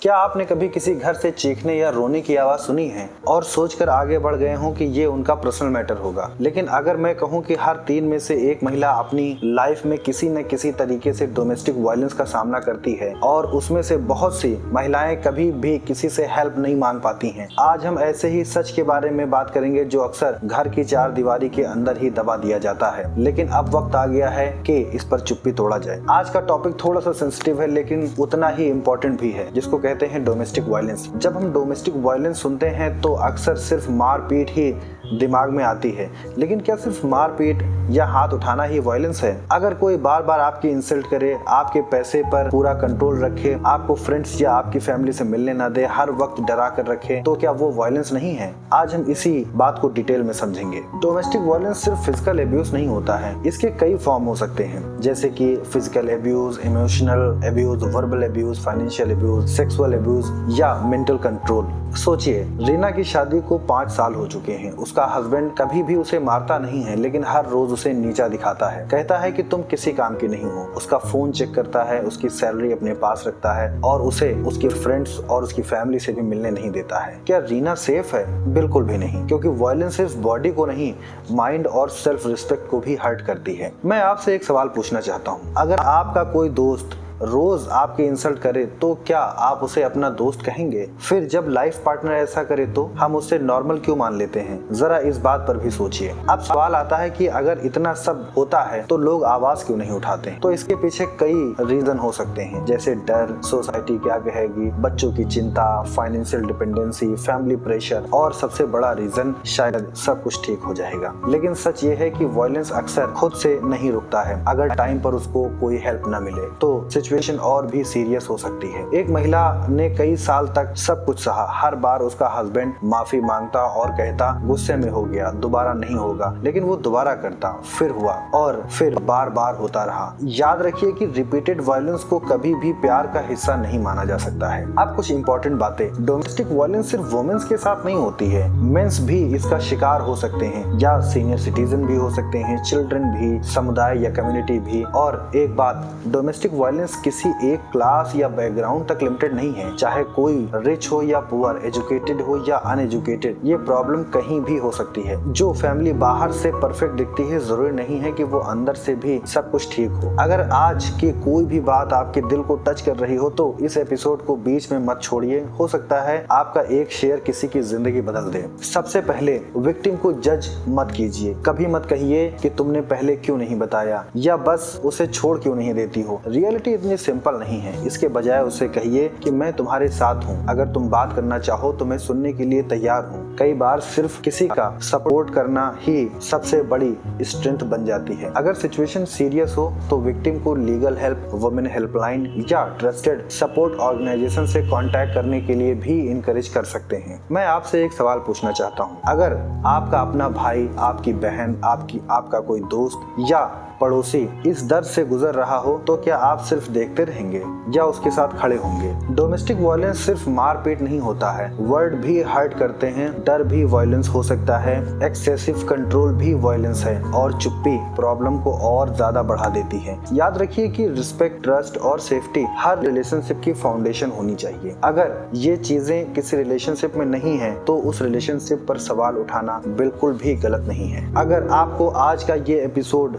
क्या आपने कभी किसी घर से चीखने या रोने की आवाज सुनी है और सोचकर आगे बढ़ गए हों कि ये उनका पर्सनल मैटर होगा? लेकिन अगर मैं कहूँ कि हर 3 में से एक महिला अपनी लाइफ में किसी न किसी तरीके से डोमेस्टिक वायलेंस का सामना करती है और उसमें से बहुत सी महिलाएं कभी भी किसी से हेल्प नहीं मांग पाती हैं। आज हम ऐसे ही सच के बारे में बात करेंगे जो अक्सर घर की 4 दीवारी के अंदर ही दबा दिया जाता है, लेकिन अब वक्त आ गया है कि इस पर चुप्पी तोड़ा जाए। आज का टॉपिक थोड़ा सा सेंसिटिव है लेकिन उतना ही इम्पोर्टेंट भी है, जिसको कहते हैं डोमेस्टिक वायलेंस। जब हम डोमेस्टिक वायलेंस सुनते हैं तो अक्सर सिर्फ मारपीट ही दिमाग में आती है, लेकिन क्या सिर्फ मारपीट या हाथ उठाना ही वायलेंस है? अगर कोई बार बार आपकी इंसल्ट करे, आपके पैसे पर पूरा कंट्रोल रखे, आपको फ्रेंड्स या आपकी फैमिली से मिलने ना दे, हर वक्त डरा कर रखे, तो क्या वो वायलेंस नहीं है? आज हम इसी बात को डिटेल में समझेंगे। डोमेस्टिक वायलेंस सिर्फ फिजिकल एब्यूज नहीं होता है, इसके कई फॉर्म हो सकते हैं, जैसे कि physical abuse, emotional abuse, verbal abuse, financial abuse, sexual abuse या मेंटल कंट्रोल। सोचिए, रीना की शादी को 5 साल हो चुके हैं। उसका हस्बैंड कभी भी उसे मारता नहीं है, लेकिन हर रोज उसे नीचा दिखाता है, कहता है कि तुम किसी काम की नहीं हो। उसका फोन चेक करता है, उसकी सैलरी अपने पास रखता है और उसे उसके फ्रेंड्स और उसकी फैमिली से भी मिलने नहीं देता है। क्या रीना सेफ है? बिल्कुल भी नहीं, क्योंकि वायलेंस सिर्फ बॉडी को नहीं, माइंड और सेल्फ रिस्पेक्ट को भी हर्ट करती है। मैं आपसे एक सवाल पूछना चाहता हूँ, अगर आपका कोई दोस्त रोज आपकी इंसल्ट करे तो क्या आप उसे अपना दोस्त कहेंगे? फिर जब लाइफ पार्टनर ऐसा करे तो हम उसे नॉर्मल क्यों मान लेते हैं? जरा इस बात पर भी सोचिए। अब सवाल आता है कि अगर इतना सब होता है तो लोग आवाज क्यों नहीं उठाते? तो इसके पीछे कई रीजन हो सकते हैं, जैसे डर, सोसाइटी क्या कहेगी, बच्चों की चिंता, फाइनेंशियल डिपेंडेंसी, फैमिली प्रेशर और सबसे बड़ा रीजन शायद सब कुछ ठीक हो जाएगा। लेकिन सच ये है कि वायलेंस अक्सर खुद से नहीं रुकता है। अगर टाइम पर उसको कोई हेल्प न मिले तो सिचुएशन और भी सीरियस हो सकती है। एक महिला ने कई साल तक सब कुछ सहा। हर बार उसका हस्बैंड माफी मांगता और कहता गुस्से में हो गया, दोबारा नहीं होगा, लेकिन वो दोबारा करता, फिर हुआ और फिर बार बार होता रहा। याद रखिए कि रिपीटेड वायलेंस को कभी भी प्यार का हिस्सा नहीं माना जा सकता है। अब कुछ इंपॉर्टेंट बातें, डोमेस्टिक वायलेंस सिर्फ वुमेन्स के साथ नहीं होती है, मेंस भी इसका शिकार हो सकते हैं, या सीनियर सिटीजन भी हो सकते हैं, चिल्ड्रन भी, समुदाय या कम्युनिटी भी। और एक बात, डोमेस्टिक वायलेंस किसी एक क्लास या बैकग्राउंड तक लिमिटेड नहीं है। चाहे कोई रिच हो या पुअर, एजुकेटेड हो या अनएजुकेटेड, ये प्रॉब्लम कहीं भी हो सकती है। जो फैमिली बाहर से परफेक्ट दिखती है, जरूरी नहीं है कि वो अंदर से भी सब कुछ ठीक हो। अगर आज की कोई भी बात आपके दिल को टच कर रही हो तो इस एपिसोड को बीच में मत छोड़िए। हो सकता है आपका एक शेयर किसी की जिंदगी बदल दे। सबसे पहले, विक्टिम को जज मत कीजिए। कभी मत कहिए कि तुमने पहले क्यों नहीं बताया या बस उसे छोड़ क्यों नहीं देती हो। रियलिटी इतनी सिंपल नहीं है। इसके बजाय उसे कहिए कि मैं तुम्हारे साथ हूँ, अगर तुम बात करना चाहो तो मैं सुनने के लिए तैयार हूँ। कई बार सिर्फ किसी का सपोर्ट करना ही सबसे बड़ी स्ट्रेंथ बन जाती है। अगर सिचुएशन सीरियस हो तो विक्टिम को लीगल हेल्प, वुमेन हेल्पलाइन या ट्रस्टेड सपोर्ट ऑर्गेनाइजेशन से कांटेक्ट करने के लिए भी इनकरेज कर सकते हैं। मैं आपसे एक सवाल पूछना चाहता हूँ, अगर आपका अपना भाई, आपकी बहन, आपका कोई दोस्त या पड़ोसी इस दर्द से गुजर रहा हो तो क्या आप सिर्फ देखते रहेंगे या उसके साथ खड़े होंगे? डोमेस्टिक वायलेंस सिर्फ मारपीट नहीं होता है, वर्ड भी हर्ट करते हैं, डर भी वायलेंस हो सकता है, एक्सेसिव कंट्रोल भी वायलेंस है और चुप्पी प्रॉब्लम को और ज्यादा बढ़ा देती है। याद रखिए कि रिस्पेक्ट, ट्रस्ट और सेफ्टी हर रिलेशनशिप की फाउंडेशन होनी चाहिए। अगर ये चीजें किसी रिलेशनशिप में नहीं है तो उस रिलेशनशिप पर सवाल उठाना बिल्कुल भी गलत नहीं है। अगर आपको आज का ये एपिसोड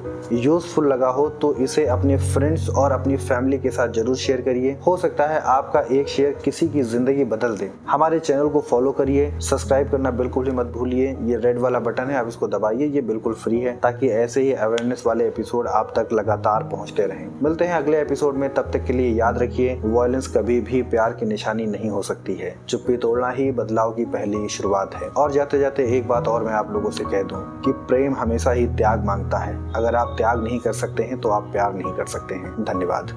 यूजफुल लगा हो तो इसे अपने फ्रेंड्स और अपनी फैमिली के साथ जरूर शेयर करिए। हो सकता है आपका एक शेयर किसी की जिंदगी बदल दे। हमारे चैनल को फॉलो करिए, सब्सक्राइब करना बिल्कुल ही मत भूलिए। ये रेड वाला बटन है, आप इसको दबाइए, ये बिल्कुल फ्री है, ताकि ऐसे ही अवेयरनेस वाले एपिसोड आप तक लगातार पहुंचते रहें। मिलते हैं अगले एपिसोड में, तब तक के लिए याद रखिए, वायलेंस कभी भी प्यार की निशानी नहीं हो सकती है। चुप्पी तोड़ना ही बदलाव की पहली शुरुआत है। और जाते जाते एक बात और मैं आप लोगों से कह दूं कि प्रेम हमेशा ही त्याग मांगता है। अगर आप त्याग नहीं कर सकते हैं तो आप प्यार नहीं कर सकते हैं। धन्यवाद।